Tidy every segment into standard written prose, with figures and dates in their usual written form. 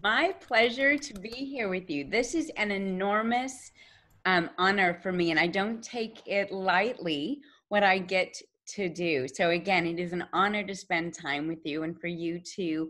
My pleasure to be here with you. This is an enormous honor for me, and I don't take it lightly what I get to do. So, again, it is an honor to spend time with you and for you to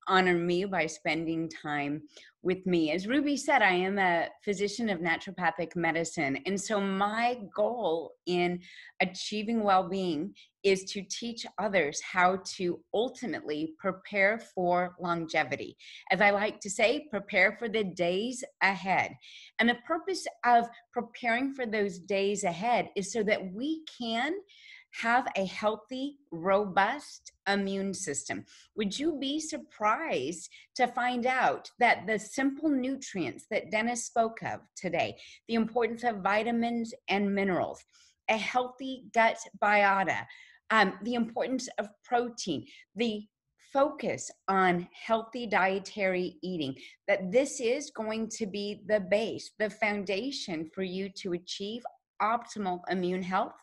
honor me by spending time with me. As Ruby said, I am a physician of naturopathic medicine. And so my goal in achieving well-being is to teach others how to ultimately prepare for longevity. As I like to say, prepare for the days ahead. And the purpose of preparing for those days ahead is so that we can have a healthy, robust immune system. Would you be surprised to find out that the simple nutrients that Dennis spoke of today, the importance of vitamins and minerals, a healthy gut biota, the importance of protein, the focus on healthy dietary eating, that this is going to be the base, the foundation for you to achieve optimal immune health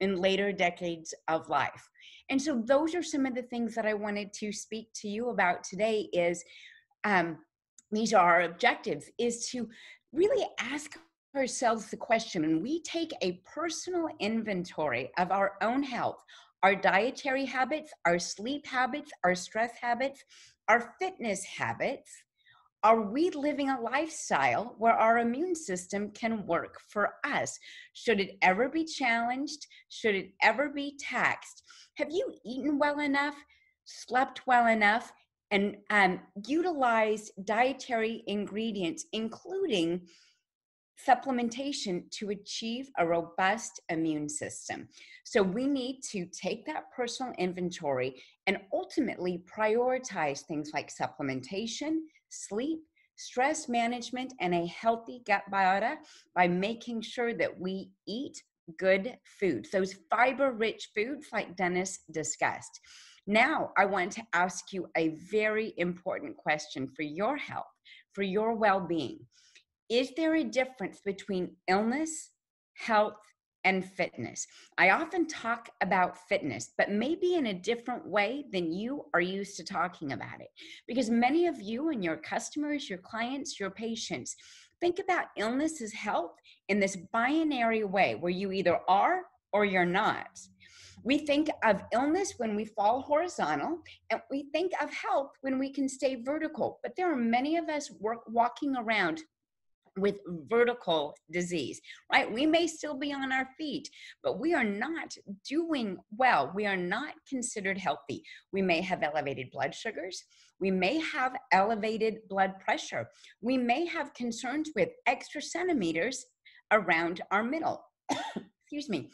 in later decades of life. And so those are some of the things that I wanted to speak to you about today is these are our objectives, is to really ask ourselves the question, and we take a personal inventory of our own health, our dietary habits, our sleep habits, our stress habits, our fitness habits. Are we living a lifestyle where our immune system can work for us? Should it ever be challenged? Should it ever be taxed? Have you eaten well enough, slept well enough, and utilized dietary ingredients, including supplementation, to achieve a robust immune system? So we need to take that personal inventory and ultimately prioritize things like supplementation, sleep, stress management, and a healthy gut biota by making sure that we eat good foods, those fiber-rich foods like Dennis discussed. Now, I want to ask you a very important question for your health, for your well-being. Is there a difference between illness, health, and fitness? I often talk about fitness, but maybe in a different way than you are used to talking about it. Because many of you and your customers, your clients, your patients think about illness as health in this binary way where you either are or you're not. We think of illness when we fall horizontal, and we think of health when we can stay vertical. But there are many of us walking around with vertical disease, right? We may still be on our feet, but we are not doing well. We are not considered healthy. We may have elevated blood sugars. We may have elevated blood pressure. We may have concerns with extra centimeters around our middle. Excuse me.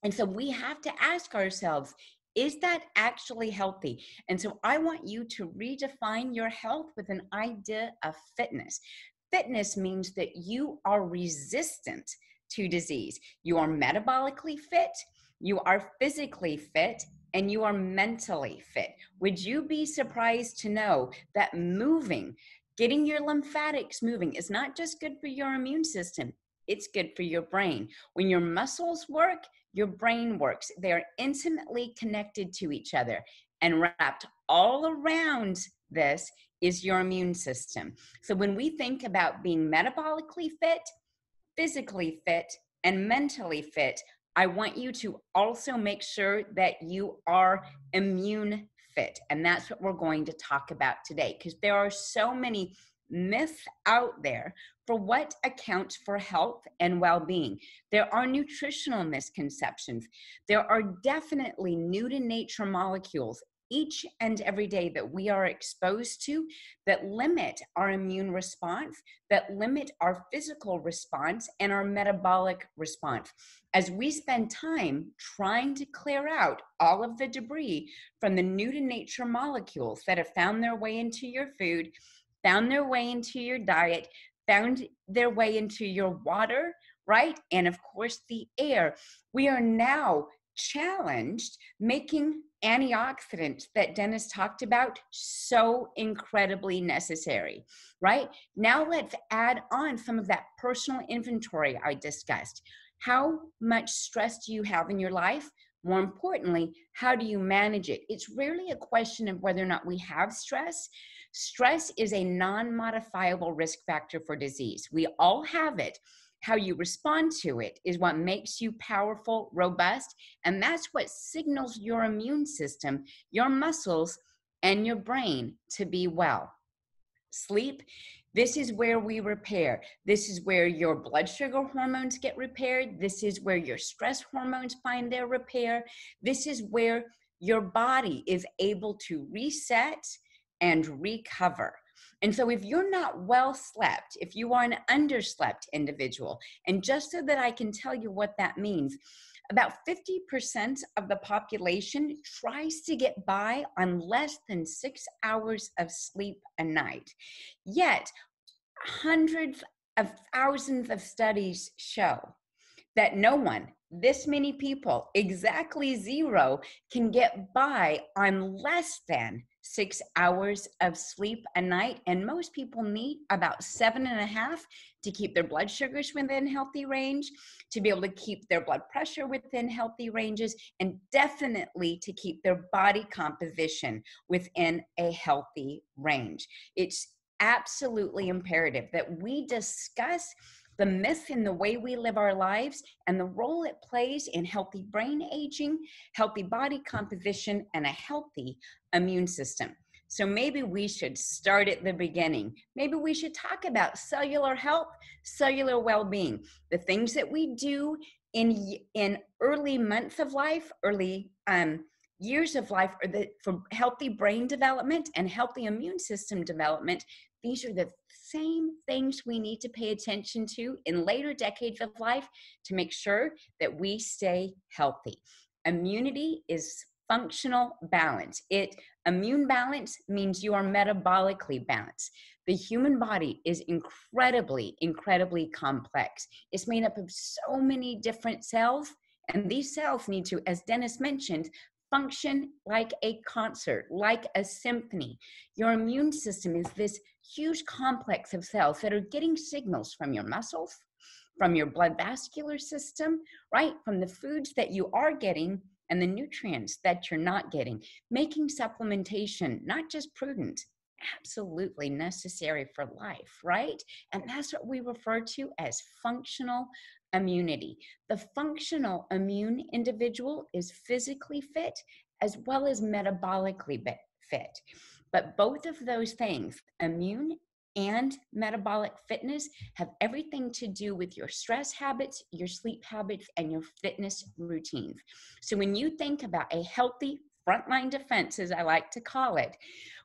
And so we have to ask ourselves, is that actually healthy? And so I want you to redefine your health with an idea of fitness. Fitness means that you are resistant to disease. You are metabolically fit, you are physically fit, and you are mentally fit. Would you be surprised to know that moving, getting your lymphatics moving, is not just good for your immune system, it's good for your brain. When your muscles work, your brain works. They are intimately connected to each other, and wrapped all around this is your immune system. So when we think about being metabolically fit, physically fit, and mentally fit, I want you to also make sure that you are immune fit. And that's what we're going to talk about today, because there are so many myths out there for what accounts for health and well-being. There are nutritional misconceptions. There are definitely new to nature molecules each and every day that we are exposed to that limit our immune response, that limit our physical response and our metabolic response. As we spend time trying to clear out all of the debris from the new to nature molecules that have found their way into your food, found their way into your diet, found their way into your water, right? And of course, the air. We are now challenged making antioxidants that Dennis talked about so incredibly necessary, right? Now let's add on some of that personal inventory I discussed. How much stress do you have in your life? More importantly, how do you manage it? It's rarely a question of whether or not we have stress. Stress is a non-modifiable risk factor for disease. We all have it. How you respond to it is what makes you powerful, robust, and that's what signals your immune system, your muscles, and your brain to be well. Sleep, this is where we repair. This is where your blood sugar hormones get repaired. This is where your stress hormones find their repair. This is where your body is able to reset and recover. And so if you're not well slept, if you are an underslept individual, and just so that I can tell you what that means, about 50% of the population tries to get by on less than 6 hours of sleep a night. Yet, hundreds of thousands of studies show that no one, this many people, exactly zero, can get by on less than 6 hours of sleep a night. And most people need about 7.5 to keep their blood sugars within healthy range, to be able to keep their blood pressure within healthy ranges, and definitely to keep their body composition within a healthy range. It's absolutely imperative that we discuss the myth in the way we live our lives and the role it plays in healthy brain aging, healthy body composition, and a healthy immune system. So maybe we should start at the beginning. Maybe we should talk about cellular health, cellular well-being, the things that we do in early months of life, early years of life, for healthy brain development and healthy immune system development. These are the same things we need to pay attention to in later decades of life to make sure that we stay healthy. Immunity is functional balance. Immune balance means you are metabolically balanced. The human body is incredibly, incredibly complex. It's made up of so many different cells, and these cells need to, as Dennis mentioned, function like a concert, like a symphony. Your immune system is this huge complex of cells that are getting signals from your muscles, from your blood vascular system, right? From the foods that you are getting and the nutrients that you're not getting, making supplementation not just prudent, absolutely necessary for life, right? And that's what we refer to as functional immunity. The functional immune individual is physically fit as well as metabolically fit. But both of those things, immune and metabolic fitness, have everything to do with your stress habits, your sleep habits, and your fitness routines. So when you think about a healthy frontline defense, as I like to call it,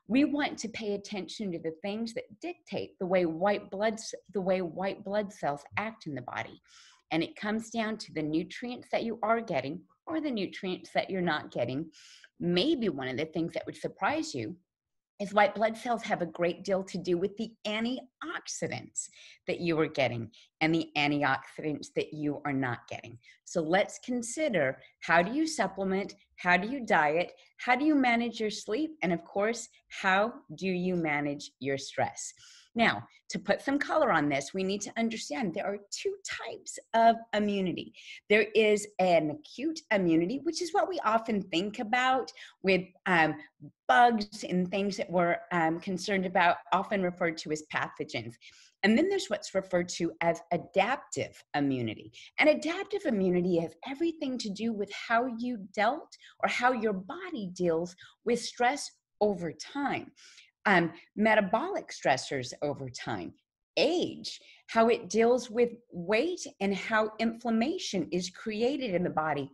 we want to pay attention to the things that dictate the way white blood cells act in the body. And it comes down to the nutrients that you are getting or the nutrients that you're not getting. Maybe one of the things that would surprise you is white blood cells have a great deal to do with the antioxidants that you are getting and the antioxidants that you are not getting. So let's consider, how do you supplement? How do you diet? How do you manage your sleep? And of course, how do you manage your stress? Now, to put some color on this, we need to understand there are two types of immunity. There is an acute immunity, which is what we often think about with bugs and things that we're concerned about, often referred to as pathogens. And then there's what's referred to as adaptive immunity. And adaptive immunity has everything to do with how you dealt or how your body deals with stress over time. Metabolic stressors over time, age, how it deals with weight, and how inflammation is created in the body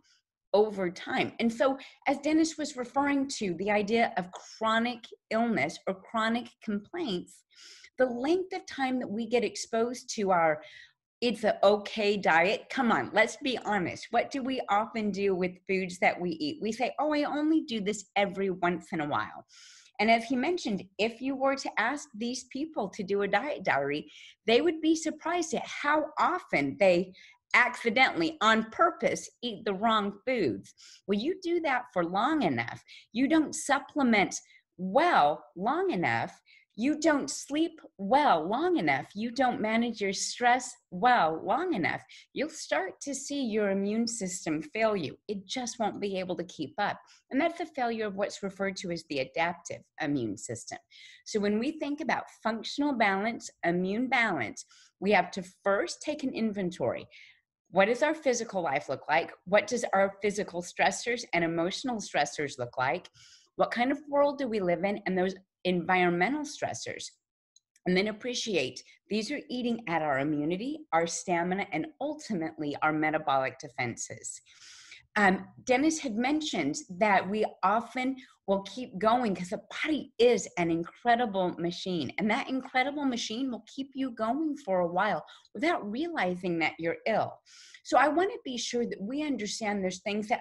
over time. And so, as Dennis was referring to, the idea of chronic illness or chronic complaints, the length of time that we get exposed to it's an okay diet. Come on, let's be honest. What do we often do with foods that we eat? We say, oh, I only do this every once in a while. And as he mentioned, if you were to ask these people to do a diet diary, they would be surprised at how often they accidentally, on purpose, eat the wrong foods. Well, you do that for long enough, you don't supplement well long enough, you don't sleep well long enough, you don't manage your stress well long enough, you'll start to see your immune system fail you. It just won't be able to keep up. And that's a failure of what's referred to as the adaptive immune system. So when we think about functional balance, immune balance, we have to first take an inventory. What does our physical life look like? What does our physical stressors and emotional stressors look like? What kind of world do we live in? And those environmental stressors. And then appreciate these are eating at our immunity, our stamina, and ultimately our metabolic defenses. Dennis had mentioned that we often will keep going because the body is an incredible machine. And that incredible machine will keep you going for a while without realizing that you're ill. So I want to be sure that we understand there's things that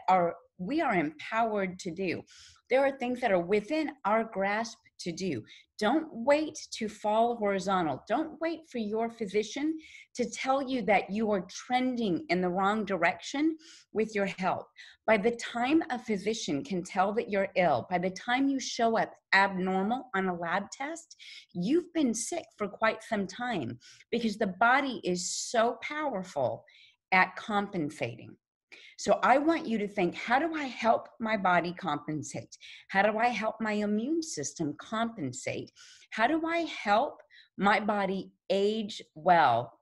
we are empowered to do. There are things that are within our grasp to do. Don't wait to fall horizontal. Don't wait for your physician to tell you that you are trending in the wrong direction with your health. By the time a physician can tell that you're ill, by the time you show up abnormal on a lab test, you've been sick for quite some time because the body is so powerful at compensating. So I want you to think, how do I help my body compensate? How do I help my immune system compensate? How do I help my body age well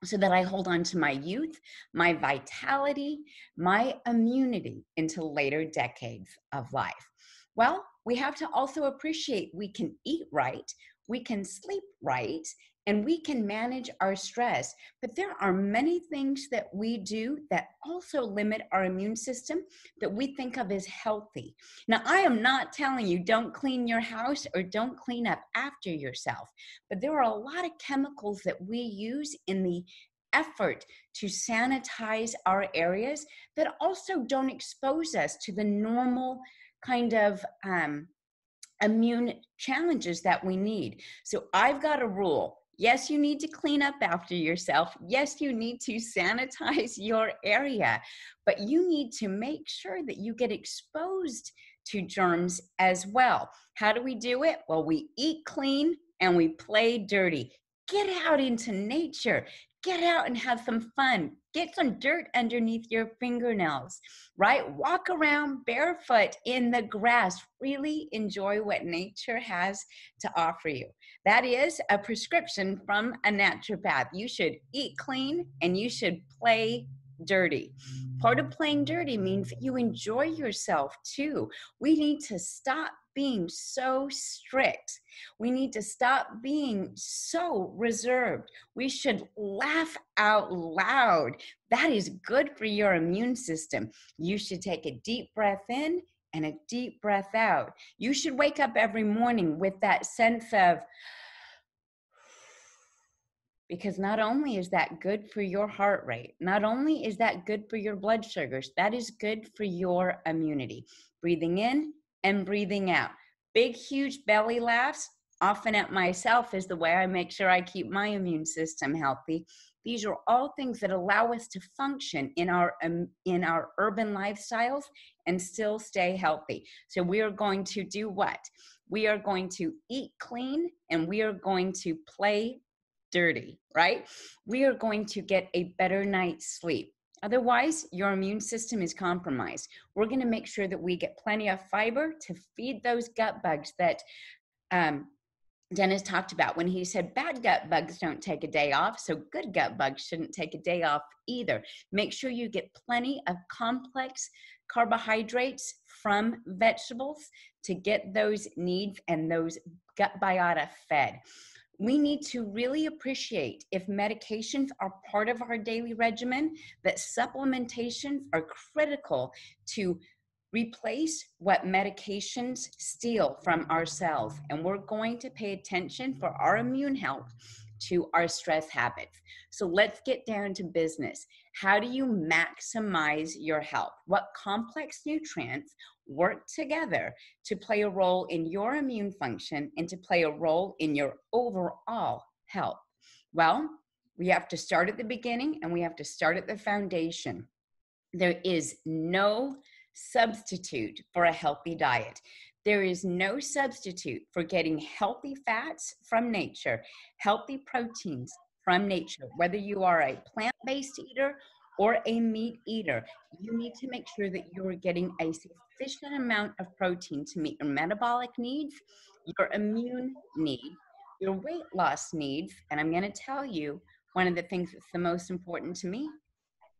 so that I hold on to my youth, my vitality, my immunity into later decades of life? Well, we have to also appreciate we can eat right, we can sleep right, and we can manage our stress. But there are many things that we do that also limit our immune system that we think of as healthy. Now, I am not telling you don't clean your house or don't clean up after yourself, but there are a lot of chemicals that we use in the effort to sanitize our areas that also don't expose us to the normal kind of immune challenges that we need. So I've got a rule. Yes, you need to clean up after yourself. Yes, you need to sanitize your area, but you need to make sure that you get exposed to germs as well. How do we do it? Well, we eat clean and we play dirty. Get out into nature. Get out and have some fun. Get some dirt underneath your fingernails, right? Walk around barefoot in the grass. Really enjoy what nature has to offer you. That is a prescription from a naturopath. You should eat clean and you should play dirty. Part of playing dirty means that you enjoy yourself too. We need to stop being so strict. We need to stop being so reserved. We should laugh out loud. That is good for your immune system. You should take a deep breath in and a deep breath out. You should wake up every morning with that sense of, because not only is that good for your heart rate, not only is that good for your blood sugars, that is good for your immunity. Breathing in and breathing out. Big, huge belly laughs, often at myself, is the way I make sure I keep my immune system healthy. These are all things that allow us to function in our urban lifestyles and still stay healthy. So we are going to do what? We are going to eat clean and we are going to play dirty, right? We are going to get a better night's sleep. Otherwise, your immune system is compromised. We're going to make sure that we get plenty of fiber to feed those gut bugs that Dennis talked about when he said bad gut bugs don't take a day off, so good gut bugs shouldn't take a day off either. Make sure you get plenty of complex carbohydrates from vegetables to get those needs and those gut biota fed. We need to really appreciate if medications are part of our daily regimen, that supplementations are critical to replace what medications steal from our cells. And we're going to pay attention for our immune health to our stress habits. So let's get down to business. How do you maximize your health? What complex nutrients work together to play a role in your immune function and to play a role in your overall health? Well, we have to start at the beginning and we have to start at the foundation. There is no substitute for a healthy diet. There is no substitute for getting healthy fats from nature, healthy proteins from nature. Whether you are a plant-based eater or a meat eater, you need to make sure that you're getting a sufficient amount of protein to meet your metabolic needs, your immune need, your weight loss needs, and I'm going to tell you one of the things that's the most important to me,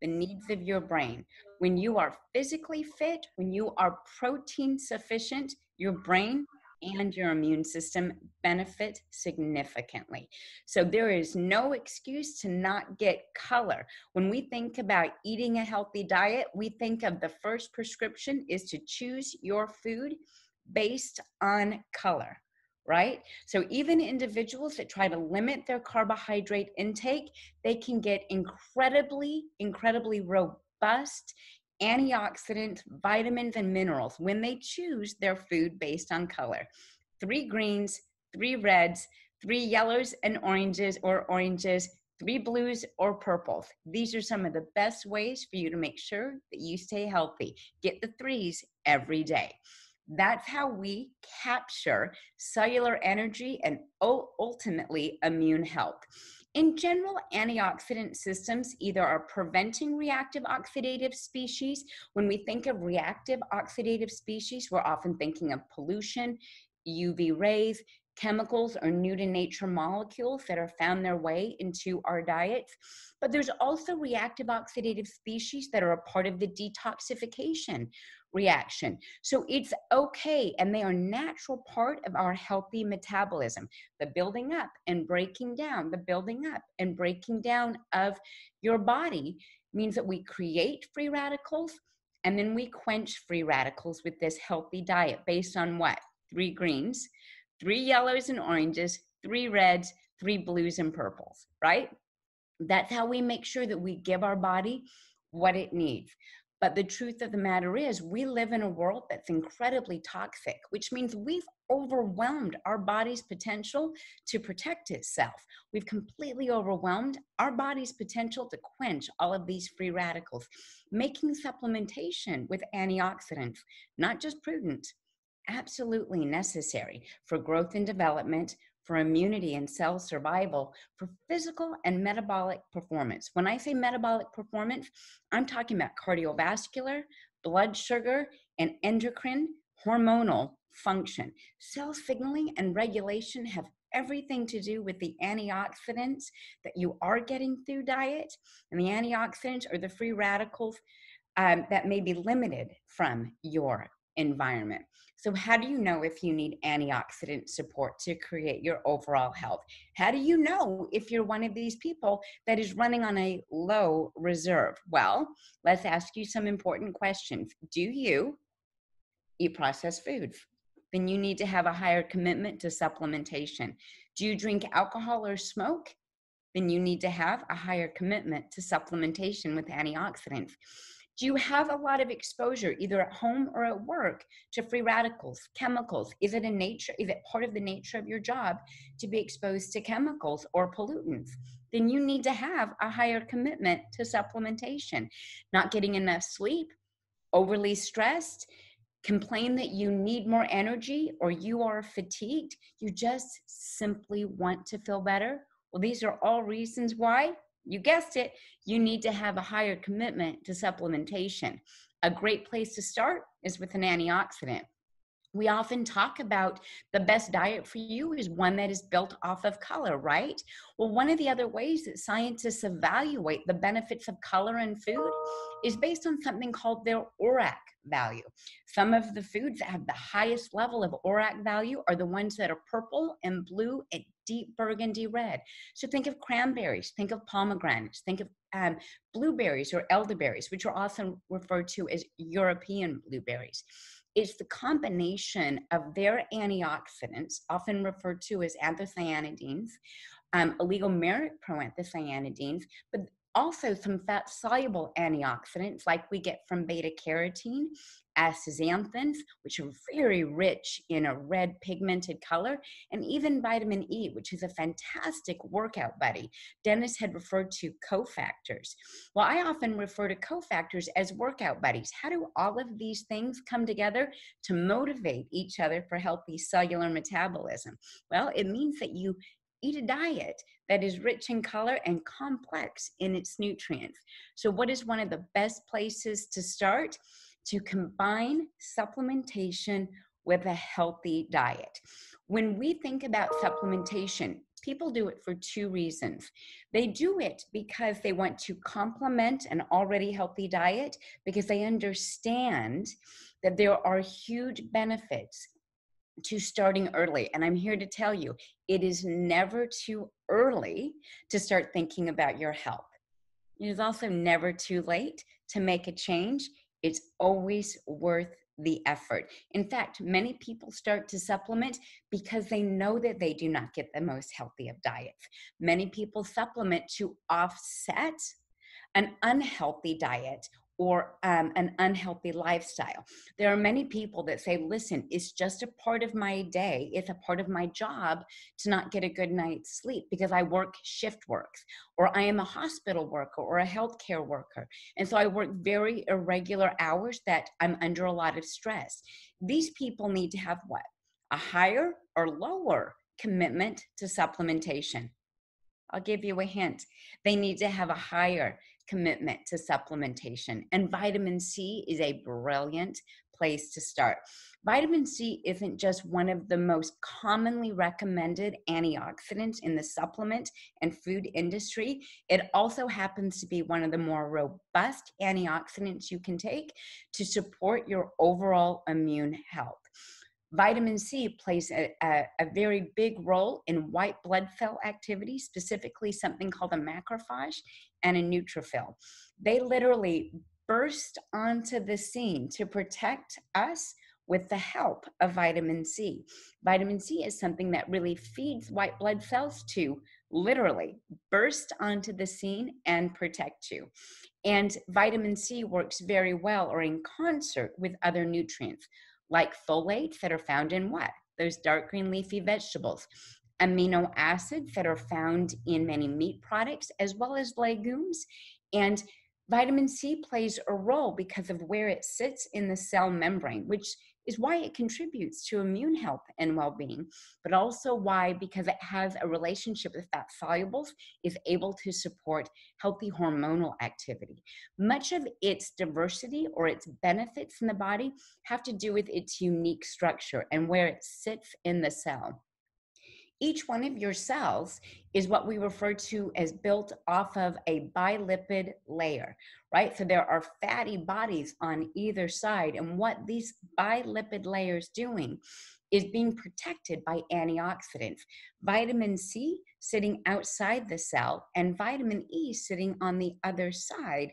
the needs of your brain. When you are physically fit, when you are protein sufficient, your brain and your immune system benefit significantly. So there is no excuse to not get color. When we think about eating a healthy diet, we think of the first prescription is to choose your food based on color, right? So even individuals that try to limit their carbohydrate intake, they can get incredibly robust antioxidants, vitamins, and minerals when they choose their food based on color. 3 greens, 3 reds, 3 yellows and oranges or oranges, 3 blues or purples. These are some of the best ways for you to make sure that you stay healthy. Get the 3s every day. That's how we capture cellular energy and ultimately immune health. In general, antioxidant systems either are preventing reactive oxidative species. When we think of reactive oxidative species, we're often thinking of pollution, UV rays, chemicals or new to nature molecules that are found their way into our diets. But there's also reactive oxidative species that are a part of the detoxification reaction. So it's okay, and they are natural part of our healthy metabolism. The building up and breaking down, the building up and breaking down of your body means that we create free radicals and then we quench free radicals with this healthy diet based on what? 3 greens, 3 yellows and oranges, 3 reds, 3 blues and purples, right? That's how we make sure that we give our body what it needs. But the truth of the matter is, we live in a world that's incredibly toxic, which means we've overwhelmed our body's potential to protect itself. We've completely overwhelmed our body's potential to quench all of these free radicals, making supplementation with antioxidants not just prudent, absolutely necessary for growth and development, for immunity and cell survival, for physical and metabolic performance. When I say metabolic performance, I'm talking about cardiovascular, blood sugar, and endocrine hormonal function. Cell signaling and regulation have everything to do with the antioxidants that you are getting through diet. And the antioxidants are the free radicals that may be limited from your environment. So how do you know if you need antioxidant support to create your overall health? How do you know if you're one of these people that is running on a low reserve? Well, let's ask you some important questions. Do you eat processed foods? Then you need to have a higher commitment to supplementation. Do you drink alcohol or smoke? Then you need to have a higher commitment to supplementation with antioxidants. Do you have a lot of exposure either at home or at work to free radicals, chemicals? Is it part of the nature of your job to be exposed to chemicals or pollutants? Then you need to have a higher commitment to supplementation. Not getting enough sleep, overly stressed, complain that you need more energy or you are fatigued, you just simply want to feel better. Well, these are all reasons why, you guessed it, you need to have a higher commitment to supplementation. A great place to start is with an antioxidant. We often talk about the best diet for you is one that is built off of color, right? Well, one of the other ways that scientists evaluate the benefits of color in food is based on something called their ORAC value. Some of the foods that have the highest level of ORAC value are the ones that are purple and blue and deep burgundy red. So think of cranberries, think of pomegranates, think of blueberries or elderberries, which are often referred to as European blueberries. It's the combination of their antioxidants, often referred to as anthocyanidins, oligomeric proanthocyanidins, but Also, some fat-soluble antioxidants like we get from beta-carotene, astaxanthins, which are very rich in a red pigmented color, and even vitamin E, which is a fantastic workout buddy. Dennis had referred to cofactors. Well, I often refer to cofactors as workout buddies. How do all of these things come together to motivate each other for healthy cellular metabolism? Well, it means that you eat a diet that is rich in color and complex in its nutrients. So, what is one of the best places to start? To combine supplementation with a healthy diet. When we think about supplementation, people do it for two reasons. They do it because they want to complement an already healthy diet, because they understand that there are huge benefits to starting early. And I'm here to tell you, it is never too early to start thinking about your health. It is also never too late to make a change. It's always worth the effort. In fact, many people start to supplement because they know that they do not get the most healthy of diets. Many people supplement to offset an unhealthy diet or an unhealthy lifestyle. There are many people that say, listen, it's just a part of my day. It's a part of my job to not get a good night's sleep because I work shift works, or I am a hospital worker or a healthcare worker. And so I work very irregular hours that I'm under a lot of stress. These people need to have what? A higher or lower commitment to supplementation. I'll give you a hint. They need to have a higher commitment to supplementation. And vitamin C is a brilliant place to start. Vitamin C isn't just one of the most commonly recommended antioxidants in the supplement and food industry. It also happens to be one of the more robust antioxidants you can take to support your overall immune health. Vitamin C plays a very big role in white blood cell activity, specifically something called a macrophage and a neutrophil. They literally burst onto the scene to protect us with the help of vitamin C. Vitamin C is something that really feeds white blood cells to literally burst onto the scene and protect you. And vitamin C works very well or in concert with other nutrients like folates that are found in what? Those dark green leafy vegetables, amino acids that are found in many meat products, as well as legumes. And vitamin C plays a role because of where it sits in the cell membrane, which is why it contributes to immune health and well-being, but also why, because it has a relationship with fat solubles, is able to support healthy hormonal activity. Much of its diversity or its benefits in the body have to do with its unique structure and where it sits in the cell. Each one of your cells is what we refer to as built off of a bilipid layer, right? So there are fatty bodies on either side. And what these bilipid layers doing is being protected by antioxidants. Vitamin C sitting outside the cell and vitamin E sitting on the other side,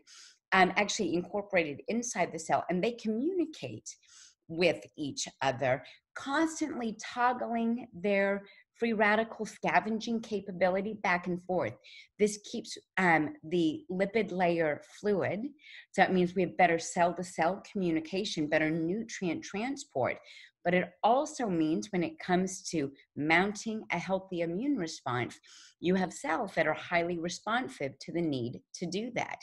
actually incorporated inside the cell, and they communicate with each other, constantly toggling their free radical scavenging capability back and forth. This keeps the lipid layer fluid. So that means we have better cell-to-cell communication, better nutrient transport. But it also means when it comes to mounting a healthy immune response, you have cells that are highly responsive to the need to do that.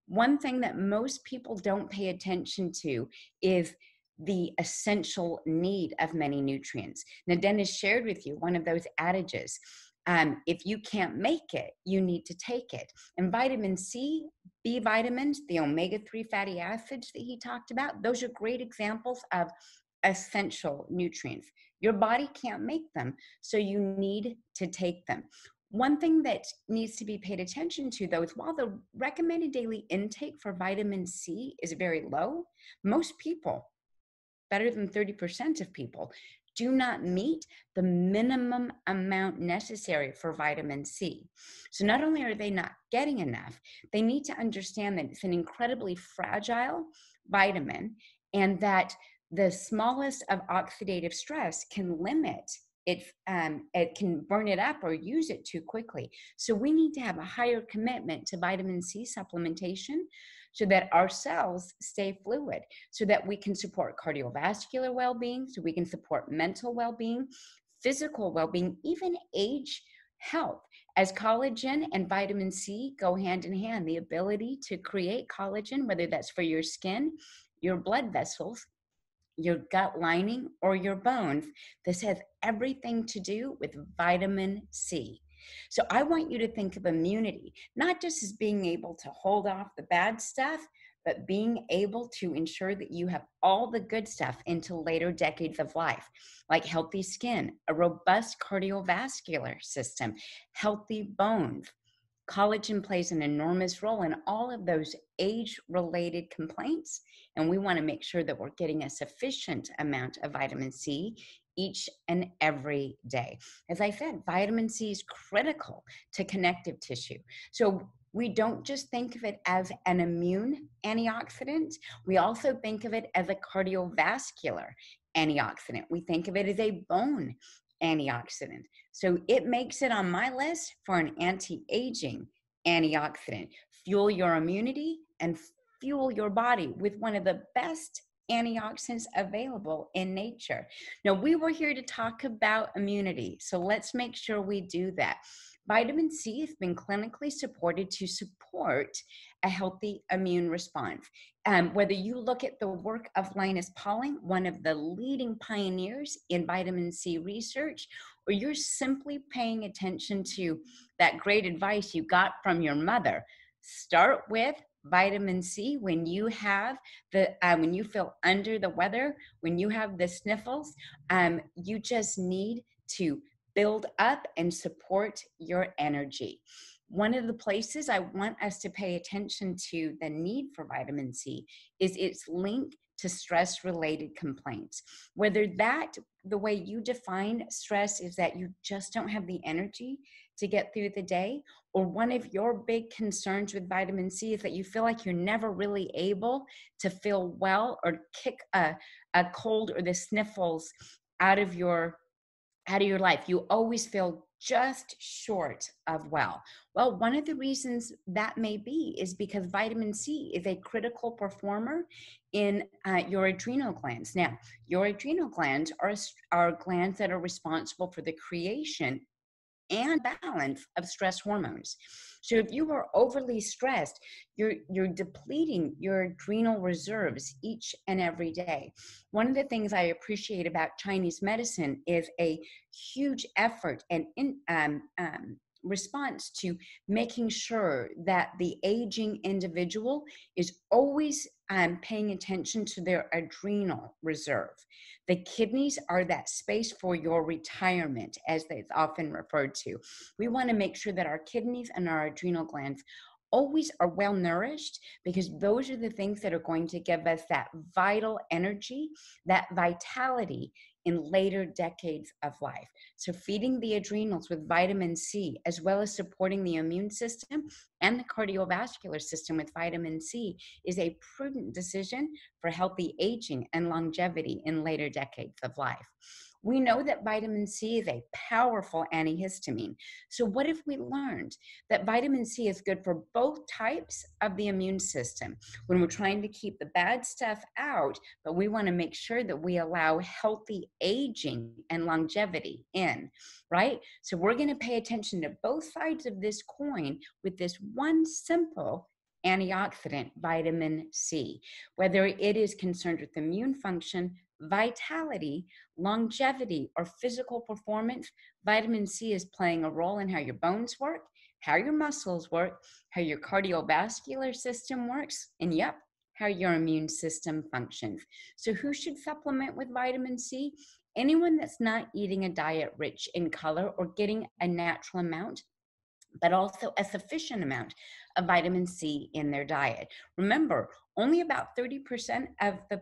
One thing that most people don't pay attention to is the essential need of many nutrients. Now, Dennis shared with you one of those adages. If you can't make it, you need to take it. And vitamin C, B vitamins, the omega-3 fatty acids that he talked about, those are great examples of essential nutrients. Your body can't make them, so you need to take them. One thing that needs to be paid attention to, though, is while the recommended daily intake for vitamin C is very low, most people, better than 30% of people, do not meet the minimum amount necessary for vitamin C. So not only are they not getting enough, they need to understand that it's an incredibly fragile vitamin and that the smallest of oxidative stress can limit it can burn it up or use it too quickly. So we need to have a higher commitment to vitamin C supplementation so that our cells stay fluid, so that we can support cardiovascular well-being, so we can support mental well-being, physical well-being, even age health. As collagen and vitamin C go hand in hand, the ability to create collagen, whether that's for your skin, your blood vessels, your gut lining, or your bones, this has everything to do with vitamin C. So I want you to think of immunity, not just as being able to hold off the bad stuff, but being able to ensure that you have all the good stuff into later decades of life, like healthy skin, a robust cardiovascular system, healthy bones. Collagen plays an enormous role in all of those age related complaints. And we want to make sure that we're getting a sufficient amount of vitamin C each and every day. As I said, vitamin C is critical to connective tissue. So we don't just think of it as an immune antioxidant, we also think of it as a cardiovascular antioxidant. We think of it as a bone antioxidant. So it makes it on my list for an anti-aging antioxidant. Fuel your immunity and fuel your body with one of the best antioxidants available in nature. Now, we were here to talk about immunity, so let's make sure we do that. Vitamin C has been clinically supported to support a healthy immune response. Whether you look at the work of Linus Pauling, one of the leading pioneers in vitamin C research, or you're simply paying attention to that great advice you got from your mother, start with vitamin C when you have when you feel under the weather, when you have the sniffles. You just need to build up and support your energy. One of the places I want us to pay attention to the need for vitamin C is its link to stress related complaints. Whether that, the way you define stress, is that you just don't have the energy to get through the day, or one of your big concerns with vitamin C is that you feel like you're never really able to feel well or kick a cold or the sniffles out of your life. You always feel just short of well. Well, one of the reasons that may be is because vitamin C is a critical performer in your adrenal glands. Now, your adrenal glands are glands that are responsible for the creation and balance of stress hormones. So if you are overly stressed, you're depleting your adrenal reserves each and every day. One of the things I appreciate about Chinese medicine is a huge effort and response to making sure that the aging individual is always paying attention to their adrenal reserve. The kidneys are that space for your retirement, as it's often referred to. We want to make sure that our kidneys and our adrenal glands always are well nourished, because those are the things that are going to give us that vital energy, that vitality in later decades of life. So feeding the adrenals with vitamin C, as well as supporting the immune system and the cardiovascular system with vitamin C, is a prudent decision for healthy aging and longevity in later decades of life. We know that vitamin C is a powerful antihistamine. So what if we learned that vitamin C is good for both types of the immune system when we're trying to keep the bad stuff out, but we want to make sure that we allow healthy aging and longevity in, right? So we're going to pay attention to both sides of this coin with this one simple antioxidant, vitamin C. Whether it is concerned with immune function, vitality, longevity, or physical performance, vitamin C is playing a role in how your bones work, how your muscles work, how your cardiovascular system works, and yep, how your immune system functions. So who should supplement with vitamin C? Anyone that's not eating a diet rich in color or getting a natural amount. but also a sufficient amount of vitamin C in their diet. Remember, only about 30% of the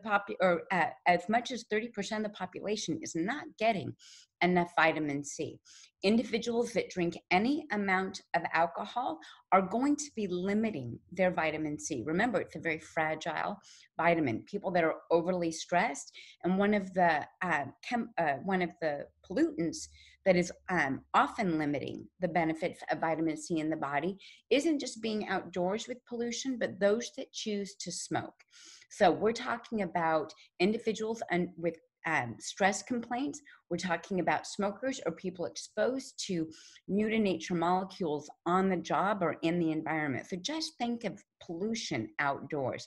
as much as 30% of the population is not getting enough vitamin C. Individuals that drink any amount of alcohol are going to be limiting their vitamin C. Remember, it's a very fragile vitamin. People that are overly stressed, and one of the pollutants that is often limiting the benefits of vitamin C in the body isn't just being outdoors with pollution, but those that choose to smoke. So we're talking about individuals with stress complaints. We're talking about smokers or people exposed to new to nature molecules on the job or in the environment. So just think of pollution outdoors.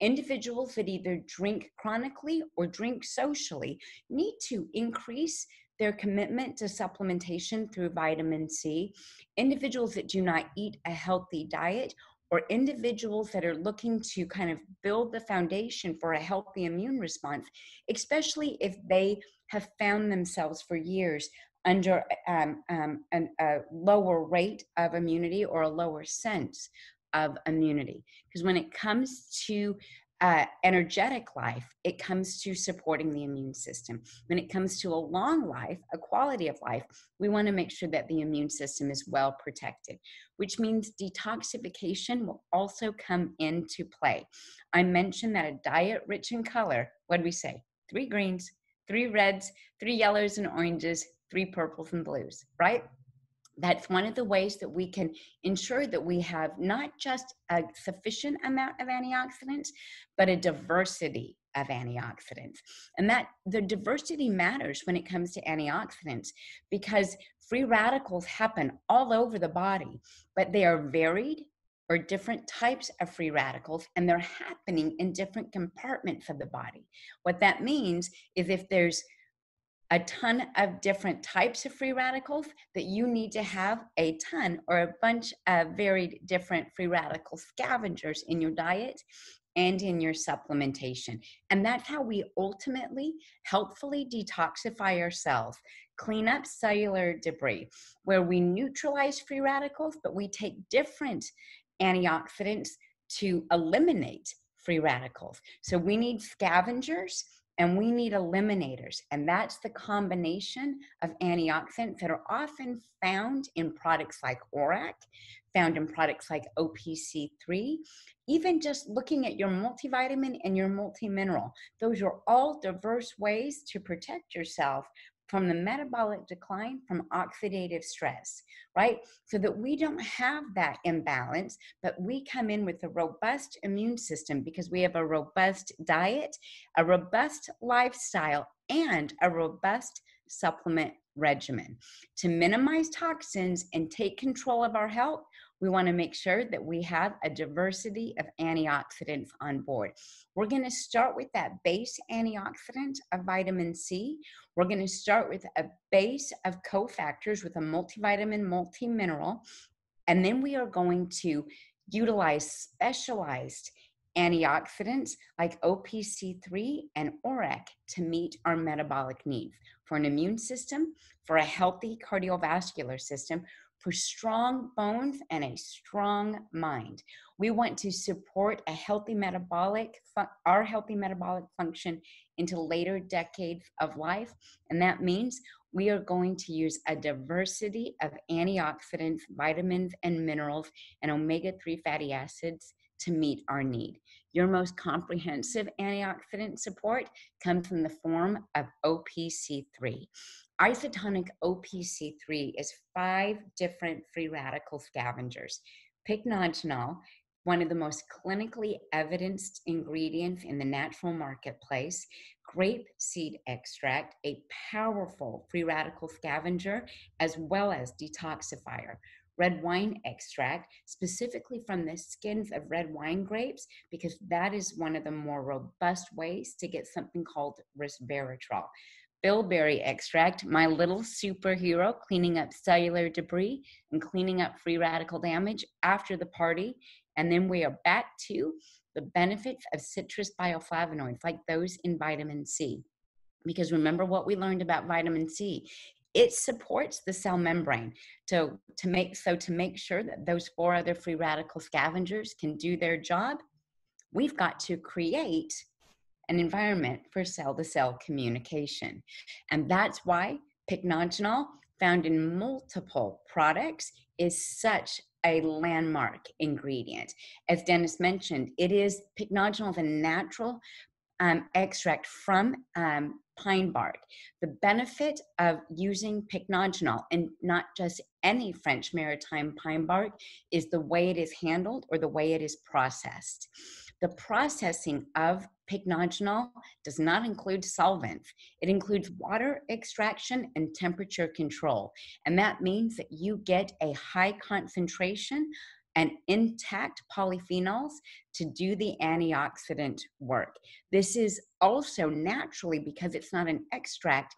Individuals that either drink chronically or drink socially need to increase their commitment to supplementation through vitamin C. Individuals that do not eat a healthy diet, or individuals that are looking to kind of build the foundation for a healthy immune response, especially if they have found themselves for years under a lower rate of immunity or a lower sense of immunity. Because when it comes to energetic life, it comes to supporting the immune system. When it comes to a long life, a quality of life, we want to make sure that the immune system is well protected, which means detoxification will also come into play. I mentioned that a diet rich in color, what do we say? 3 greens, 3 reds, 3 yellows and oranges, 3 purples and blues, right? That's one of the ways that we can ensure that we have not just a sufficient amount of antioxidants, but a diversity of antioxidants. And that the diversity matters when it comes to antioxidants, because free radicals happen all over the body, but they are varied or different types of free radicals, and they're happening in different compartments of the body. What that means is if there's a ton of different types of free radicals, that you need to have a ton or a bunch of varied different free radical scavengers in your diet and in your supplementation. And that's how we ultimately helpfully detoxify ourselves, clean up cellular debris, where we neutralize free radicals, but we take different antioxidants to eliminate free radicals. So we need scavengers and we need eliminators. And that's the combination of antioxidants that are often found in products like ORAC, found in products like OPC3, even just looking at your multivitamin and your multimineral. Those are all diverse ways to protect yourself from the metabolic decline from oxidative stress, right? So that we don't have that imbalance, but we come in with a robust immune system because we have a robust diet, a robust lifestyle, and a robust supplement regimen. To minimize toxins and take control of our health, we want to make sure that we have a diversity of antioxidants on board. We're going to start with that base antioxidant of vitamin C. We're going to start with a base of cofactors with a multivitamin, multimineral, and then we are going to utilize specialized antioxidants like OPC3 and ORAC to meet our metabolic needs for an immune system, for a healthy cardiovascular system, for strong bones and a strong mind. We want to support a healthy our healthy metabolic function into later decades of life. And that means we are going to use a diversity of antioxidants, vitamins, and minerals, and omega-3 fatty acids to meet our need. Your most comprehensive antioxidant support comes in the form of OPC3. Isotonic OPC3 is 5 different free radical scavengers. Pycnogenol, one of the most clinically evidenced ingredients in the natural marketplace. Grape seed extract, a powerful free radical scavenger, as well as detoxifier. Red wine extract, specifically from the skins of red wine grapes, because that is one of the more robust ways to get something called resveratrol. Bilberry extract, my little superhero, cleaning up cellular debris and cleaning up free radical damage after the party. And then we are back to the benefits of citrus bioflavonoids, like those in vitamin C. Because remember what we learned about vitamin C. It supports the cell membrane to make sure that those 4 other free radical scavengers can do their job. We've got to create an environment for cell-to-cell communication. And that's why pycnogenol, found in multiple products, is such a landmark ingredient. As Dennis mentioned, pycnogenol is a natural extract from pine bark. The benefit of using pycnogenol, and not just any French maritime pine bark, is the way it is handled or the way it is processed. The processing of pycnogenol does not include solvents. It includes water extraction and temperature control. And that means that you get a high concentration and intact polyphenols to do the antioxidant work. This is also naturally, because it's not an extract,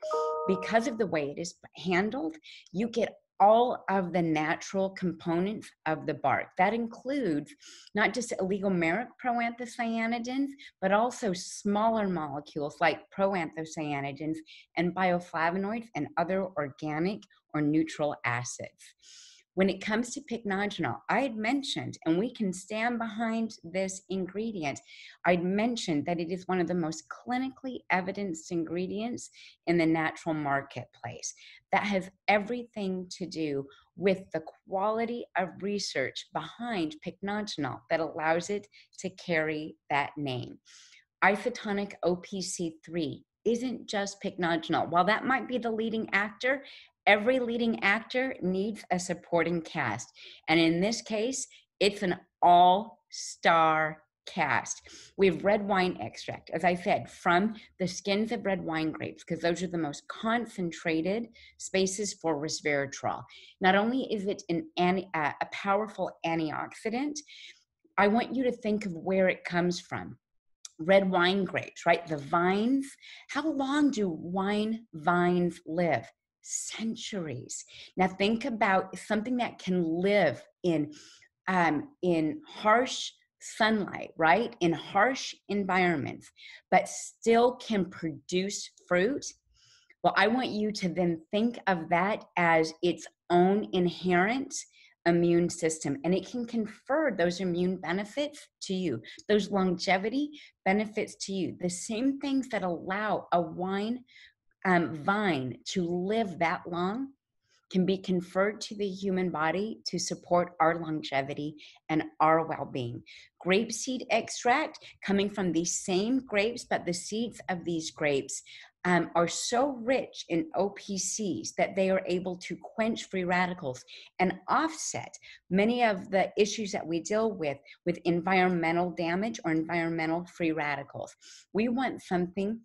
because of the way it is handled, you get all of the natural components of the bark. That includes not just oligomeric proanthocyanidins, but also smaller molecules like proanthocyanidins and bioflavonoids and other organic or neutral acids. When it comes to pycnogenol, I had mentioned, and we can stand behind this ingredient, I'd mentioned that it is one of the most clinically evidenced ingredients in the natural marketplace. That has everything to do with the quality of research behind pycnogenol that allows it to carry that name. Isotonic OPC3 isn't just pycnogenol. While that might be the leading actor, every leading actor needs a supporting cast. And in this case, it's an all-star cast. We have red wine extract, as I said, from the skins of red wine grapes, because those are the most concentrated spaces for resveratrol. Not only is it a powerful antioxidant, I want you to think of where it comes from. Red wine grapes, right? The vines. How long do wine vines live? Centuries. Now think about something that can live in harsh sunlight, right? In harsh environments, but still can produce fruit. Well, I want you to then think of that as its own inherent immune system, and it can confer those immune benefits to you, those longevity benefits to you, the same things that allow a wine vine to live that long can be conferred to the human body to support our longevity and our well-being. Grapeseed extract, coming from these same grapes, but the seeds of these grapes are so rich in OPCs that they are able to quench free radicals and offset many of the issues that we deal with environmental damage or environmental free radicals. We want something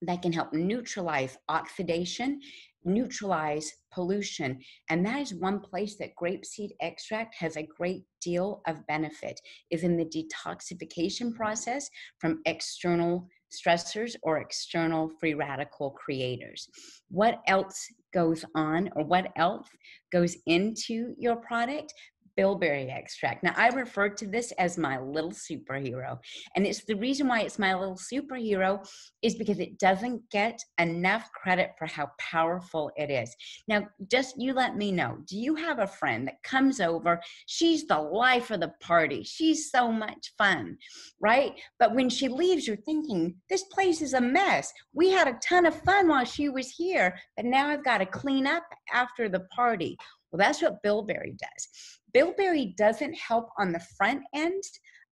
that can help neutralize oxidation, neutralize pollution. And that is one place that grapeseed extract has a great deal of benefit, is in the detoxification process from external stressors or external free radical creators. What else goes on, or what else goes into your product? Bilberry extract. Now, I refer to this as my little superhero. And it's the reason why it's my little superhero is because it doesn't get enough credit for how powerful it is. Now, just you let me know, do you have a friend that comes over? She's the life of the party. She's so much fun, right? But when she leaves, you're thinking, this place is a mess. We had a ton of fun while she was here, but now I've got to clean up after the party. Well, that's what bilberry does. Bilberry doesn't help on the front end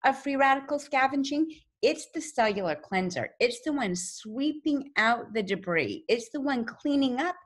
of free radical scavenging. It's the cellular cleanser. It's the one sweeping out the debris. It's the one cleaning up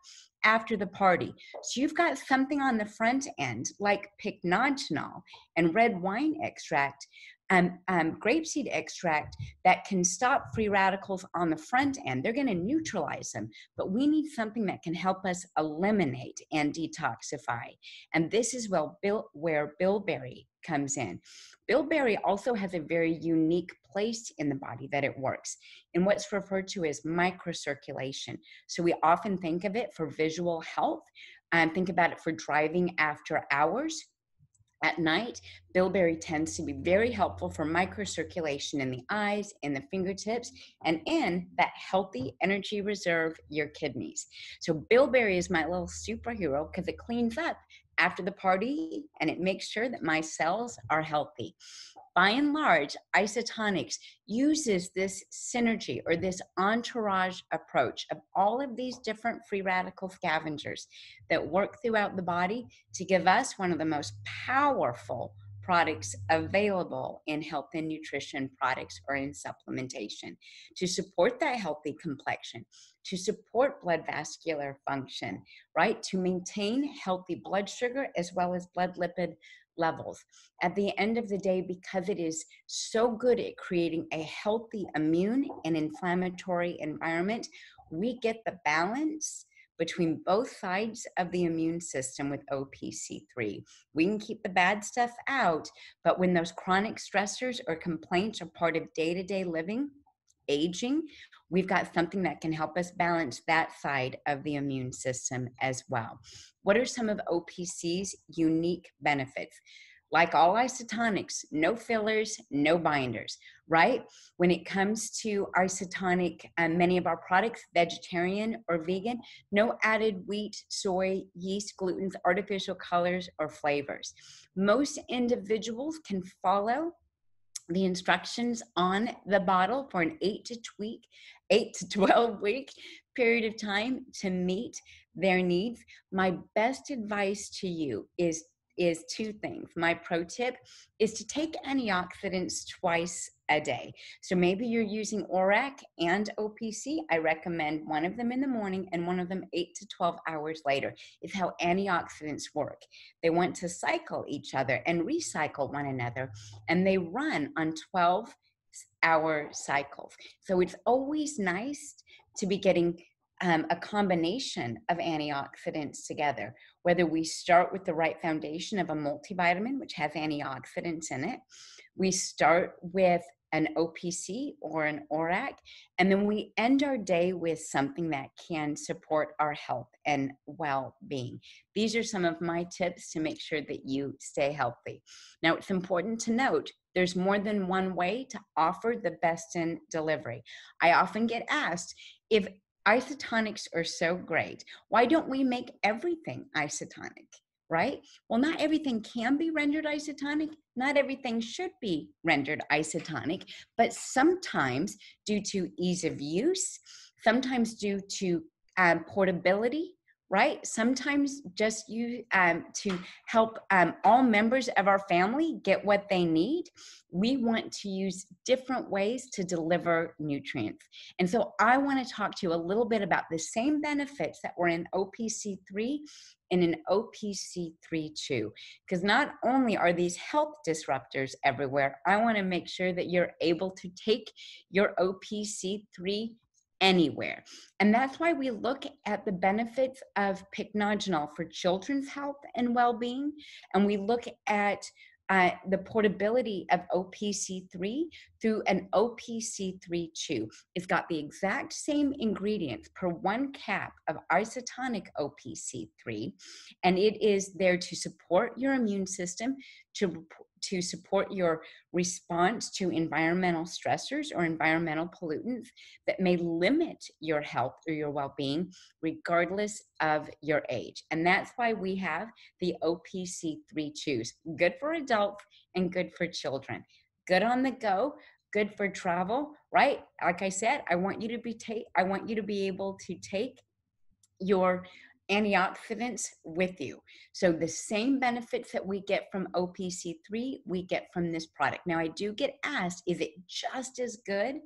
after the party. So you've got something on the front end like pycnogenol and red wine extract, grapeseed extract that can stop free radicals on the front end. They're going to neutralize them, but we need something that can help us eliminate and detoxify. And this is where bilberry comes in. Bilberry also has a very unique place in the body that it works in what's referred to as microcirculation. So we often think of it for visual health, think about it for driving after hours. At night, bilberry tends to be very helpful for microcirculation in the eyes, in the fingertips, and in that healthy energy reserve, your kidneys. So, bilberry is my little superhero because it cleans up after the party and it makes sure that my cells are healthy. By and large, isotonics uses this synergy or this entourage approach of all of these different free radical scavengers that work throughout the body to give us one of the most powerful products available in health and nutrition products or in supplementation to support that healthy complexion, to support blood vascular function, right? To maintain healthy blood sugar as well as blood lipid levels. At the end of the day, because it is so good at creating a healthy immune and inflammatory environment, we get the balance between both sides of the immune system with OPC3. We can keep the bad stuff out, but when those chronic stressors or complaints are part of day-to-day living, aging, we've got something that can help us balance that side of the immune system as well. What are some of OPC's unique benefits? Like all isotonics, no fillers, no binders, right? When it comes to isotonic, many of our products, vegetarian or vegan, no added wheat, soy, yeast, glutens, artificial colors, or flavors. Most individuals can follow the instructions on the bottle for an 8 to 12 week period of time to meet their needs. My best advice to you is two things. My pro tip is to take antioxidants twice a day. So maybe you're using ORAC and OPC. I recommend one of them in the morning and one of them 8 to 12 hours later. It's how antioxidants work. They want to cycle each other and recycle one another, and they run on 12-hour cycles. So it's always nice to be getting a combination of antioxidants together, whether we start with the right foundation of a multivitamin, which has antioxidants in it, we start with an OPC or an ORAC, and then we end our day with something that can support our health and well-being. These are some of my tips to make sure that you stay healthy. Now, it's important to note there's more than one way to offer the best in delivery. I often get asked, if isotonics are so great, why don't we make everything isotonic, right? Well, not everything can be rendered isotonic. Not everything should be rendered isotonic, but sometimes due to ease of use, sometimes due to portability, right? Sometimes just to help all members of our family get what they need, we want to use different ways to deliver nutrients. And so I want to talk to you a little bit about the same benefits that were in OPC3 and in OPC3-2, because not only are these health disruptors everywhere, I want to make sure that you're able to take your OPC3 anywhere. And that's why we look at the benefits of pycnogenol for children's health and well-being, and we look at the portability of OPC3 through an OPC3-2. It's got the exact same ingredients per 1 cap of isotonic OPC3, and it is there to support your immune system, to support your response to environmental stressors or environmental pollutants that may limit your health or your well-being regardless of your age. And that's why we have the OPC3-2s, good for adults and good for children, good on the go, good for travel, right? Like I said, I want you to be able to take your antioxidants with you. So the same benefits that we get from OPC3, we get from this product. Now, I do get asked, is it just as good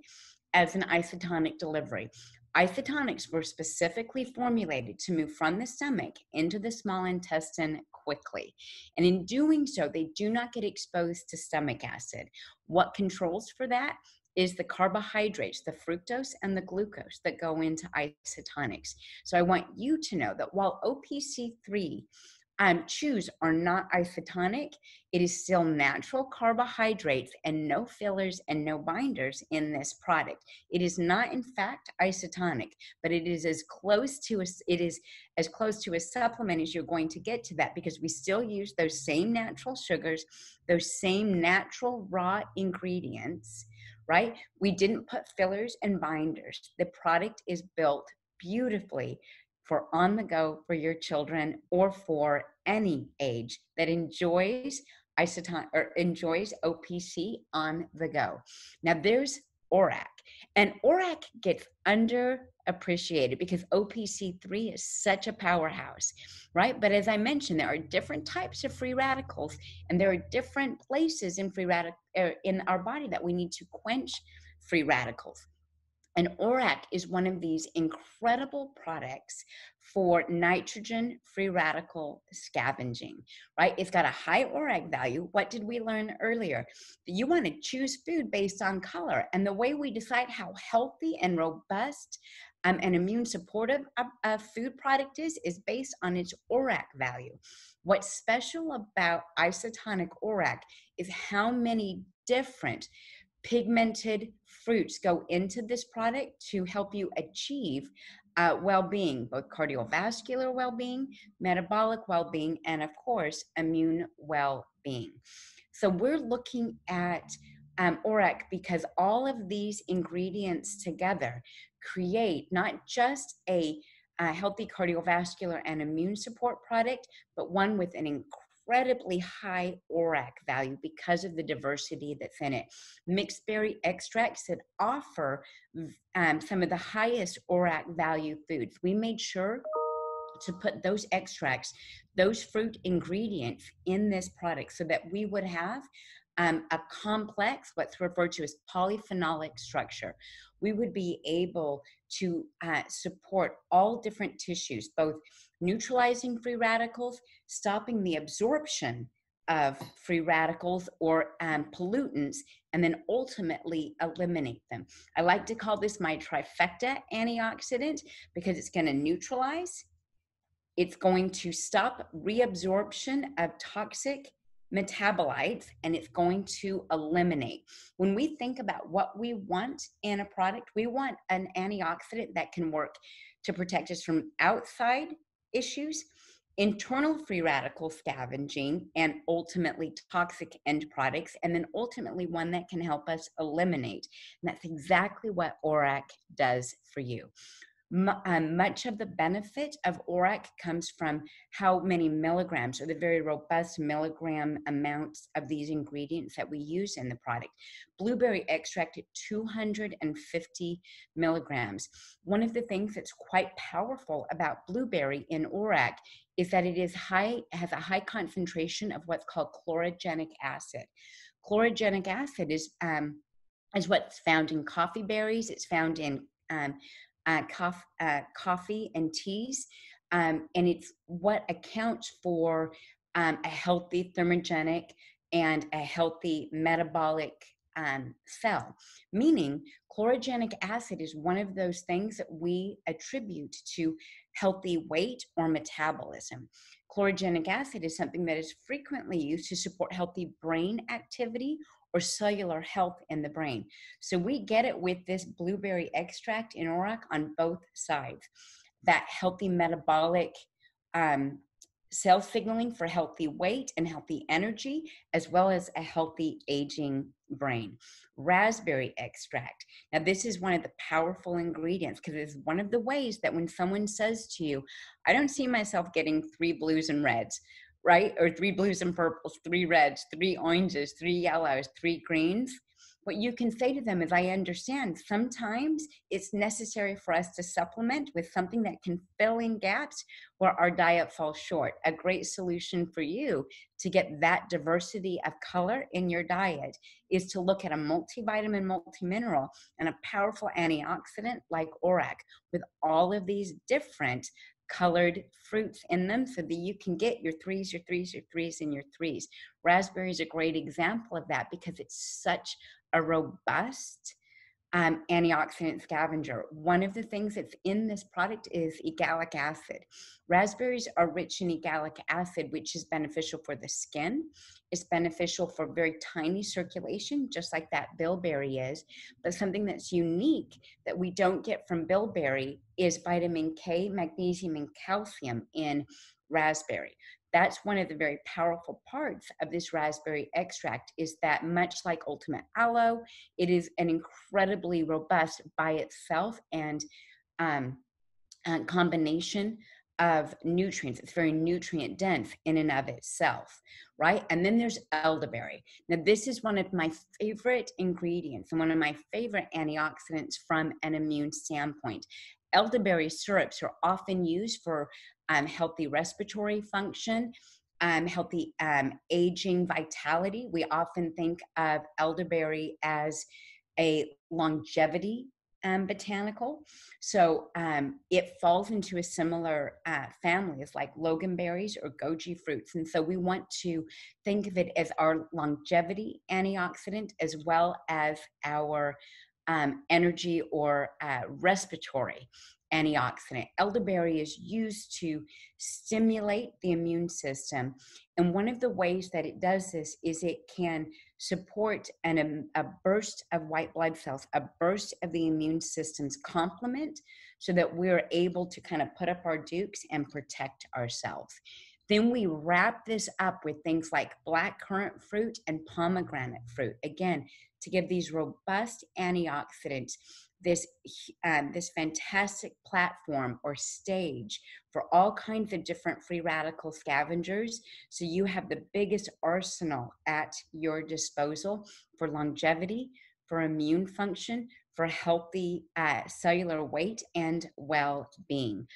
as an isotonic delivery? Isotonics were specifically formulated to move from the stomach into the small intestine quickly. And in doing so, they do not get exposed to stomach acid. What controls for that is the carbohydrates, the fructose and the glucose that go into isotonics. So I want you to know that while OPC3 choose are not isotonic. It is still natural carbohydrates and no fillers and no binders in this product. It is not, in fact, isotonic, but it is as close to a supplement as you're going to get to that, because we still use those same natural sugars, those same natural raw ingredients, right? We didn't put fillers and binders. The product is built beautifully for on the go for your children or for any age that enjoys or enjoys OPC on the go. Now there's ORAC, and ORAC gets underappreciated because OPC3 is such a powerhouse, right? But as I mentioned, there are different types of free radicals, and there are different places in in our body that we need to quench free radicals. And ORAC is one of these incredible products for nitrogen free radical scavenging, right? It's got a high ORAC value. What did we learn earlier? That you want to choose food based on color. And the way we decide how healthy and robust and immune supportive a food product is based on its ORAC value. What's special about isotonic ORAC is how many different pigmented fruits go into this product to help you achieve well-being, both cardiovascular well-being, metabolic well-being, and of course, immune well-being. So we're looking at ORAC because all of these ingredients together create not just a healthy cardiovascular and immune support product, but one with an incredibly high ORAC value because of the diversity that's in it. Mixed berry extracts that offer some of the highest ORAC value foods. We made sure to put those extracts, those fruit ingredients in this product so that we would have a complex, what's referred to as polyphenolic structure. We would be able to support all different tissues, both neutralizing free radicals, stopping the absorption of free radicals or pollutants, and then ultimately eliminate them. I like to call this my trifecta antioxidant because it's going to neutralize, it's going to stop reabsorption of toxic metabolites, and it's going to eliminate. When we think about what we want in a product, we want an antioxidant that can work to protect us from outside issues, internal free radical scavenging, and ultimately toxic end products, and then ultimately one that can help us eliminate. And that's exactly what ORAC does for you. Much of the benefit of ORAC comes from how many milligrams, or the very robust milligram amounts of these ingredients that we use in the product. Blueberry extract at 250 milligrams. One of the things that's quite powerful about blueberry in ORAC is that it has a high concentration of what's called chlorogenic acid. Chlorogenic acid is what's found in coffee berries. It's found in coffee and teas, and it's what accounts for a healthy thermogenic and a healthy metabolic cell. Meaning, chlorogenic acid is one of those things that we attribute to healthy weight or metabolism. Chlorogenic acid is something that is frequently used to support healthy brain activity or cellular health in the brain. So we get it with this blueberry extract in ORAC on both sides. That healthy metabolic cell signaling for healthy weight and healthy energy, as well as a healthy aging brain. Raspberry extract. Now, this is one of the powerful ingredients because it's one of the ways that when someone says to you, I don't see myself getting 3 blues and reds, right? Or 3 blues and purples, 3 reds, 3 oranges, 3 yellows, 3 greens. What you can say to them is, I understand sometimes it's necessary for us to supplement with something that can fill in gaps where our diet falls short. A great solution for you to get that diversity of color in your diet is to look at a multivitamin, multimineral, and a powerful antioxidant like ORAC with all of these different colored fruits in them so that you can get your threes, your threes, your threes, and your threes. Raspberry is a great example of that because it's such a robust antioxidant scavenger. One of the things that's in this product is egalic acid. Raspberries are rich in egalic acid, which is beneficial for the skin. It's beneficial for very tiny circulation, just like that bilberry is. But something that's unique that we don't get from bilberry is vitamin K, magnesium, and calcium in raspberry. That's one of the very powerful parts of this raspberry extract, is that much like Ultimate Aloe, it is an incredibly robust by itself and um, combination of nutrients. It's very nutrient dense in and of itself, right? And then there's elderberry. Now, this is one of my favorite ingredients and one of my favorite antioxidants from an immune standpoint. Elderberry syrups are often used for healthy respiratory function, healthy aging vitality. We often think of elderberry as a longevity botanical. So it falls into a similar family as like loganberries or goji fruits. And so we want to think of it as our longevity antioxidant as well as our energy or respiratory antioxidant. Elderberry is used to stimulate the immune system. And one of the ways that it does this is it can support a burst of white blood cells, a burst of the immune system's complement, so that we're able to kind of put up our dukes and protect ourselves. Then we wrap this up with things like black currant fruit and pomegranate fruit, again, to give these robust antioxidants this fantastic platform or stage for all kinds of different free radical scavengers. So you have the biggest arsenal at your disposal for longevity, for immune function, for healthy cellular weight and well-being.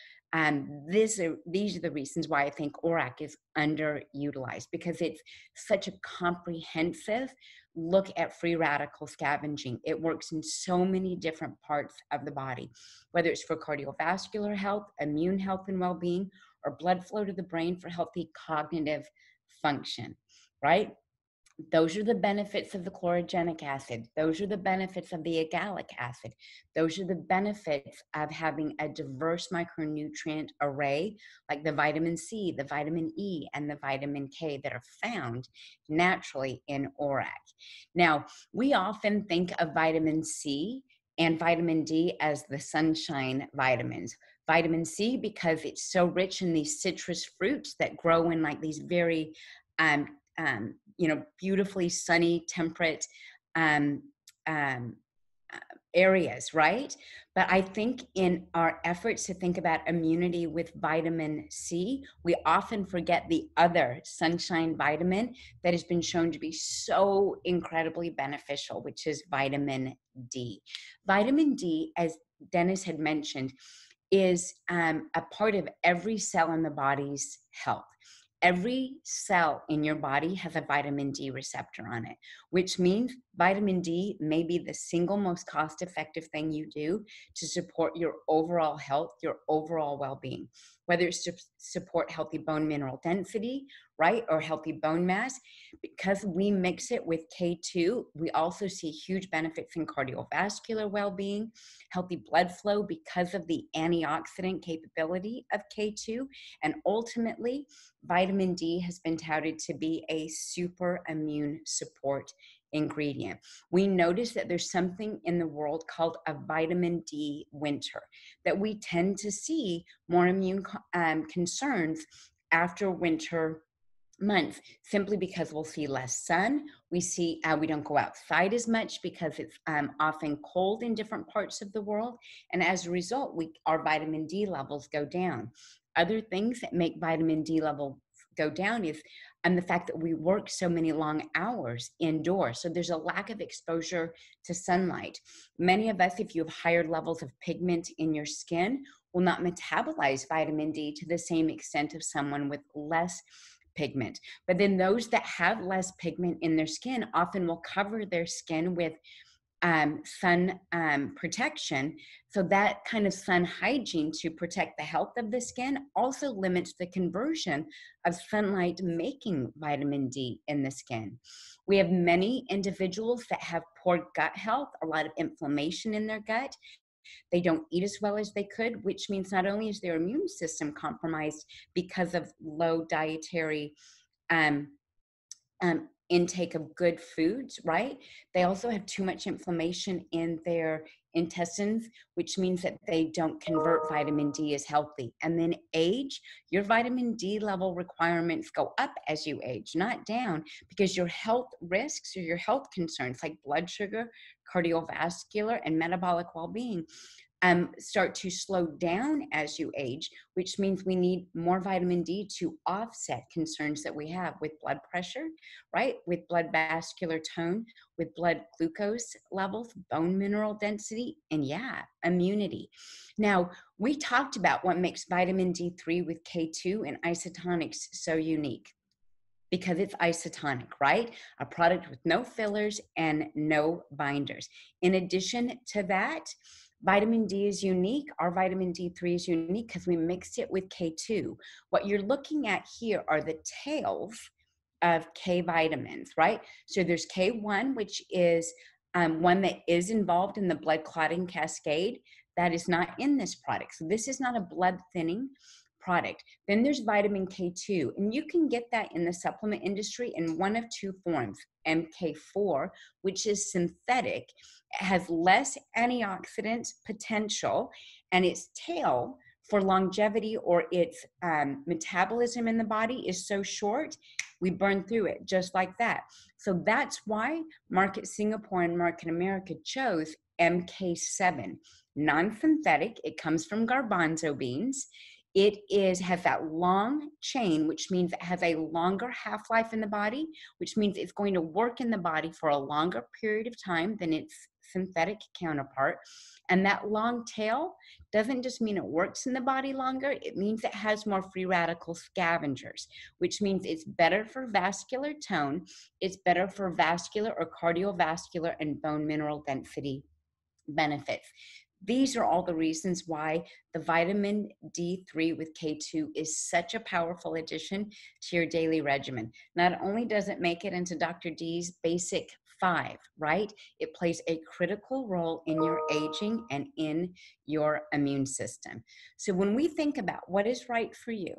These are the reasons why I think ORAC is underutilized, because it's such a comprehensive look at free radical scavenging. It works in so many different parts of the body, whether it's for cardiovascular health, immune health and well-being, or blood flow to the brain for healthy cognitive function, right? Those are the benefits of the chlorogenic acid. Those are the benefits of the egalic acid. Those are the benefits of having a diverse micronutrient array like the vitamin C, the vitamin E, and the vitamin K that are found naturally in ORAC. Now, we often think of vitamin C and vitamin D as the sunshine vitamins. Vitamin C, because it's so rich in these citrus fruits that grow in like these very beautifully sunny, temperate um, um, areas, right? But I think in our efforts to think about immunity with vitamin C, we often forget the other sunshine vitamin that has been shown to be so incredibly beneficial, which is vitamin D. Vitamin D, as Dennis had mentioned, is a part of every cell in the body's health. Every cell in your body has a vitamin D receptor on it, which means vitamin D may be the single most cost-effective thing you do to support your overall health, your overall well-being, whether it's to support healthy bone mineral density, right, or healthy bone mass. Because we mix it with K2, we also see huge benefits in cardiovascular well-being, healthy blood flow because of the antioxidant capability of K2, and ultimately, vitamin D has been touted to be a super immune support ingredient. We notice that there's something in the world called a vitamin D winter, that we tend to see more immune concerns after winter months, simply because we'll see less sun. We don't go outside as much because it's often cold in different parts of the world. And as a result, our vitamin D levels go down. Other things that make vitamin D level go down is the fact that we work so many long hours indoors. So there's a lack of exposure to sunlight. Many of us, if you have higher levels of pigment in your skin, will not metabolize vitamin D to the same extent of someone with less pigment. But then those that have less pigment in their skin often will cover their skin with sun protection. So that kind of sun hygiene to protect the health of the skin also limits the conversion of sunlight making vitamin D in the skin. We have many individuals that have poor gut health, a lot of inflammation in their gut. They don't eat as well as they could, which means not only is their immune system compromised because of low dietary um, intake of good foods, right? They also have too much inflammation in their intestines, which means that they don't convert vitamin D as healthy. And then age, your vitamin D level requirements go up as you age, not down, because your health risks or your health concerns like blood sugar, cardiovascular, and metabolic well-being start to slow down as you age, which means we need more vitamin D to offset concerns that we have with blood pressure, right? With blood vascular tone, with blood glucose levels, bone mineral density, and yeah, immunity. Now, we talked about what makes vitamin D3 with K2 and isotonics so unique because it's isotonic, right? A product with no fillers and no binders. In addition to that, vitamin D is unique. Our vitamin D3 is unique because we mixed it with K2. What you're looking at here are the tails of K vitamins, right? So there's K1, which is one that is involved in the blood clotting cascade. That is not in this product. So this is not a blood thinning product. Then there's vitamin K2, and you can get that in the supplement industry in one of two forms. MK4, which is synthetic, has less antioxidant potential, and its tail for longevity or its metabolism in the body is so short, we burn through it just like that. So that's why Market Singapore and Market America chose MK7, non-synthetic. It comes from garbanzo beans. It has that long chain, which means it has a longer half-life in the body, which means it's going to work in the body for a longer period of time than its synthetic counterpart. And that long tail doesn't just mean it works in the body longer, it means it has more free radical scavengers, which means it's better for vascular tone, it's better for vascular or cardiovascular and bone mineral density benefits. These are all the reasons why the vitamin D3 with K2 is such a powerful addition to your daily regimen. Not only does it make it into Dr. D's basic 5, right? It plays a critical role in your aging and in your immune system. So when we think about what is right for you,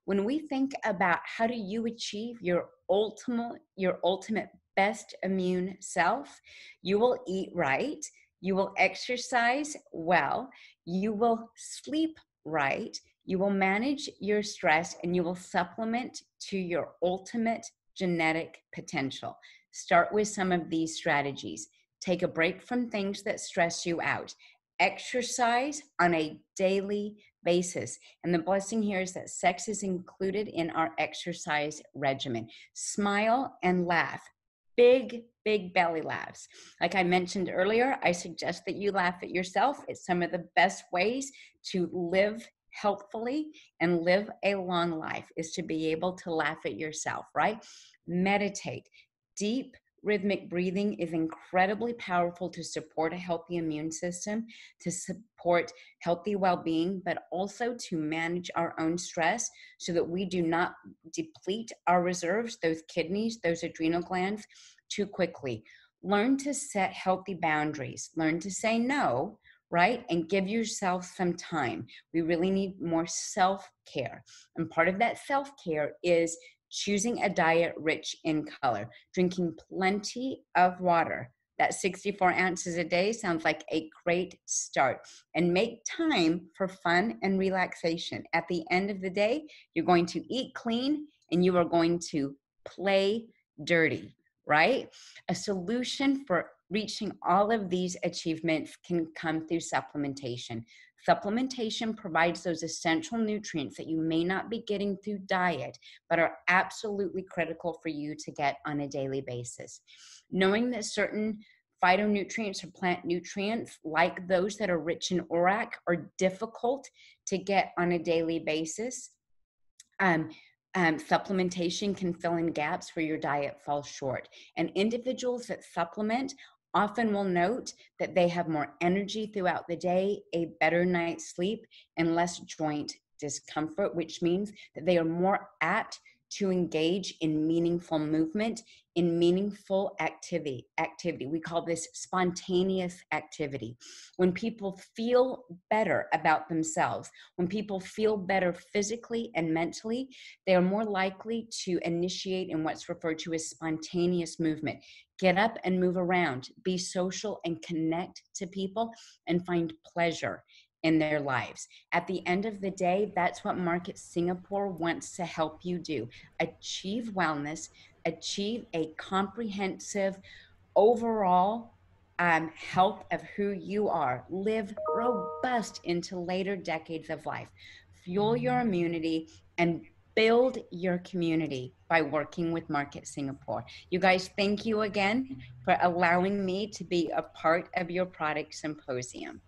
when we think about how do you achieve your ultimate best immune self, you will eat right, you will exercise well, you will sleep right, you will manage your stress, and you will supplement to your ultimate genetic potential. Start with some of these strategies. Take a break from things that stress you out. Exercise on a daily basis. And the blessing here is that sex is included in our exercise regimen. Smile and laugh. Big belly laughs. Like I mentioned earlier, I suggest that you laugh at yourself. It's some of the best ways to live healthfully and live a long life is to be able to laugh at yourself, right? Meditate. Deep rhythmic breathing is incredibly powerful to support a healthy immune system, to support healthy well-being, but also to manage our own stress so that we do not deplete our reserves, those kidneys, those adrenal glands, too quickly. Learn to set healthy boundaries. Learn to say no, right? And give yourself some time. We really need more self-care. And part of that self-care is choosing a diet rich in color, drinking plenty of water. That 64 ounces a day sounds like a great start. And make time for fun and relaxation. At the end of the day, you're going to eat clean and you are going to play dirty, right? A solution for reaching all of these achievements can come through supplementation. Supplementation provides those essential nutrients that you may not be getting through diet, but are absolutely critical for you to get on a daily basis. Knowing that certain phytonutrients or plant nutrients, like those that are rich in ORAC, are difficult to get on a daily basis. Supplementation can fill in gaps where your diet falls short. And individuals that supplement often will note that they have more energy throughout the day, a better night's sleep, and less joint discomfort, which means that they are more apt to engage in meaningful movement, in meaningful activity. We call this spontaneous activity. When people feel better about themselves, when people feel better physically and mentally, they are more likely to initiate in what's referred to as spontaneous movement. Get up and move around, be social and connect to people, and find pleasure in their lives. At the end of the day, that's what Market Singapore wants to help you do. Achieve wellness, achieve a comprehensive overall health of who you are, live robust into later decades of life, fuel your immunity, and build your community by working with Market Singapore. You guys, thank you again for allowing me to be a part of your product symposium.